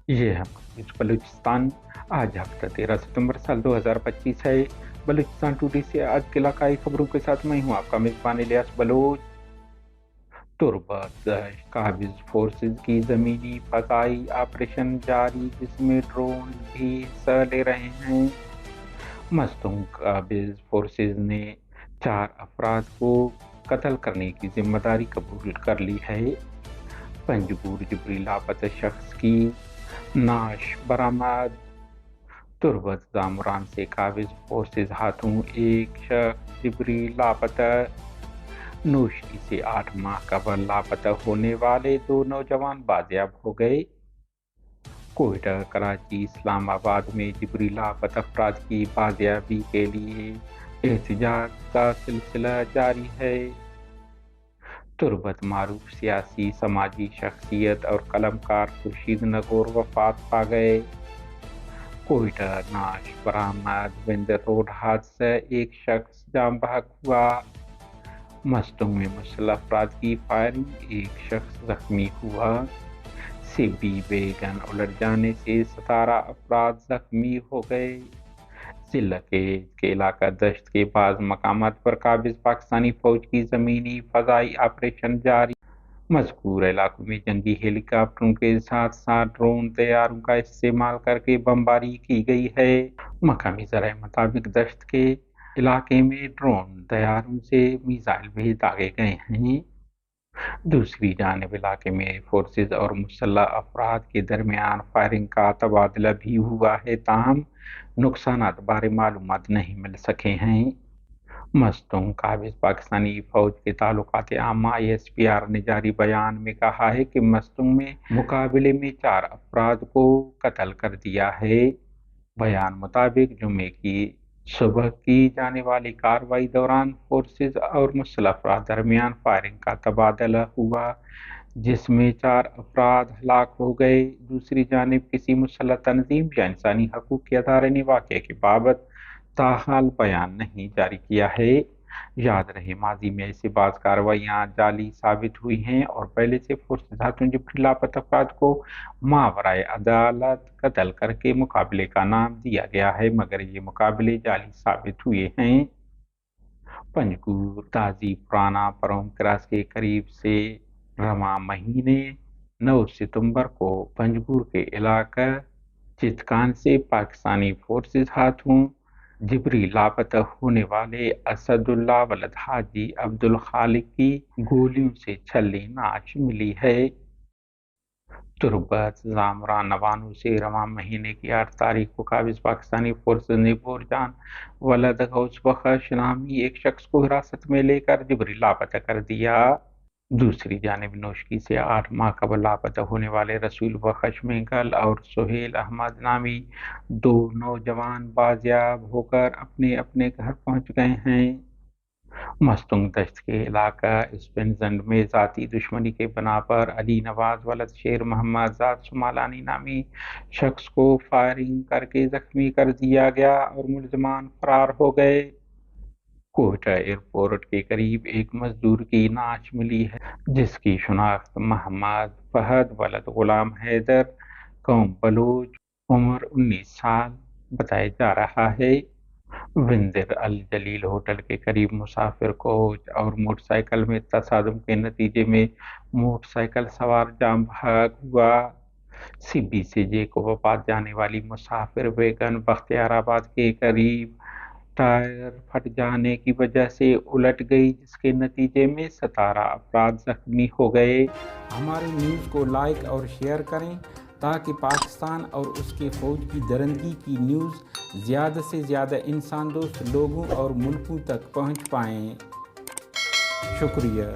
یہ ہے بلوچستان۔ آج ہفتہ 13 ستمبر سال 2025 ہے۔ بلوچستان ٹوڈے سے آج کے علاقائی خبروں کے ساتھ میں ہوں آپ کا میزبان الیاس بلوچ۔ تربت قابض فورسز کی زمینی فضائی آپریشن جاری، جس میں ڈرون بھی حصہ لے رہے ہیں۔ مصدوم قابض فورسز نے 4 افراد کو قتل کرنے کی ذمہ داری قبول کر لی ہے۔ پنجگور جبری لاپتہ شخص کی نعش برآمد۔ تربت زامران سے قابض فورسز ہاتھوں ایک شخص جبری لاپتہ۔ نوشی سے 8 ماہ قبل لاپتہ ہونے والے 2 نوجوان بازیاب ہو گئے۔ کوئٹہ، کراچی، اسلام آباد میں جبری لاپتہ افراد کی بازیابی کے لیے احتجاج کا سلسلہ جاری ہے۔ تربت معروف سیاسی سماجی شخصیت اور قلمکار خورشید نگور وفات پا گئے۔ کوئٹہ نعش برآمد وندر روڈ حادثہ، ایک شخص جاں بحق ہوا۔ مصدوم میں مسلح افراد کی فائرنگ، ایک شخص زخمی ہوا۔ سیبی ویگن الٹ جانے سے 17 افراد زخمی ہو گئے۔ ضلع کے علاقہ دشت کے بعض مقامات پر قابض پاکستانی فوج کی زمینی فضائی آپریشن جاری۔ مذکورہ علاقوں میں جنگی ہیلی کاپٹروں کے ساتھ ساتھ ڈرون طیاروں کا استعمال کر کے بمباری کی گئی ہے۔ مقامی ذرائع مطابق دشت کے علاقے میں ڈرون طیاروں سے میزائل بھی داغے گئے ہیں۔ دوسری جانب علاقے میں فورسز اور مسلح افراد کے درمیان فائرنگ کا تبادلہ بھی ہوا ہے، تاہم نقصانات بارے معلومات نہیں مل سکے ہیں۔ مصدوم قابض پاکستانی فوج کے تعلقات عامہ ISPR نے جاری بیان میں کہا ہے کہ مصدوم میں مقابلے میں 4 افراد کو قتل کر دیا ہے۔ بیان مطابق جمعے کی صبح کی جانے والی کارروائی دوران فورسز اور مسلح افراد درمیان فائرنگ کا تبادلہ ہوا، جس میں 4 افراد ہلاک ہو گئے۔ دوسری جانب کسی مسلح تنظیم یا انسانی حقوق کے ادارے نے واقعے کے بابت تاحال بیان نہیں جاری کیا ہے۔ یاد رہے ماضی میں ایسے بعض کارروائیاں جعلی ثابت ہوئی ہیں اور پہلے سے فورسز ہاتھوں جبری لاپتہ افراد کو ماورائے عدالت قتل کر کے مقابلے کا نام دیا گیا ہے، مگر یہ مقابلے جعلی ثابت ہوئے ہیں۔ پنجگور تازی پرانا پروم کراس کے قریب سے رواں مہینے 9 ستمبر کو پنجگور کے علاقہ چتکان سے پاکستانی فورسز ہاتھوں جبری لاپتہ ہونے والے اسد اللہ ولد حاجی عبد الخالق کی گولیوں سے چھلنی نعش ملی ہے۔ تربت زامران نوانو سے رواں مہینے کی 8 تاریخ کو قابض پاکستانی فورسز نے بورجان ولد غوث بخش نامی ایک شخص کو حراست میں لے کر جبری لاپتہ کر دیا۔ دوسری جانب نوشکی سے 8 ماہ قبل لاپتہ ہونے والے رسول بخش مینگل اور سہیل احمد نامی 2 نوجوان بازیاب ہو کر اپنے اپنے گھر پہنچ گئے ہیں۔ مصدوم دشت کے علاقہ اسپنزنڈ میں ذاتی دشمنی کے بنا پر علی نواز ولد شیر محمد ذات سمالانی نامی شخص کو فائرنگ کر کے زخمی کر دیا گیا اور ملزمان فرار ہو گئے۔ کوئٹہ ایئرپورٹ کے قریب ایک مزدور کی نعش ملی ہے، جس کی شناخت محمد فہد ولد غلام حیدر قوم بلوچ عمر 19 سال بتایا جا رہا ہے۔ وندر الجلیل ہوٹل کے قریب مسافر کوچ اور موٹر سائیکل میں تصادم کے نتیجے میں موٹر سائیکل سوار جاں بحق ہوا۔ سبی سے جے کو وفات جانے والی مسافر ویگن بختیار آباد کے قریب ٹائر پھٹ جانے کی وجہ سے الٹ گئی، جس کے نتیجے میں 17 افراد زخمی ہو گئے۔ ہماری نیوز کو لائک اور شیئر کریں تاکہ پاکستان اور اس کے فوج کی درندگی کی نیوز زیادہ سے زیادہ انسان دوست لوگوں اور ملکوں تک پہنچ پائیں۔ شکریہ۔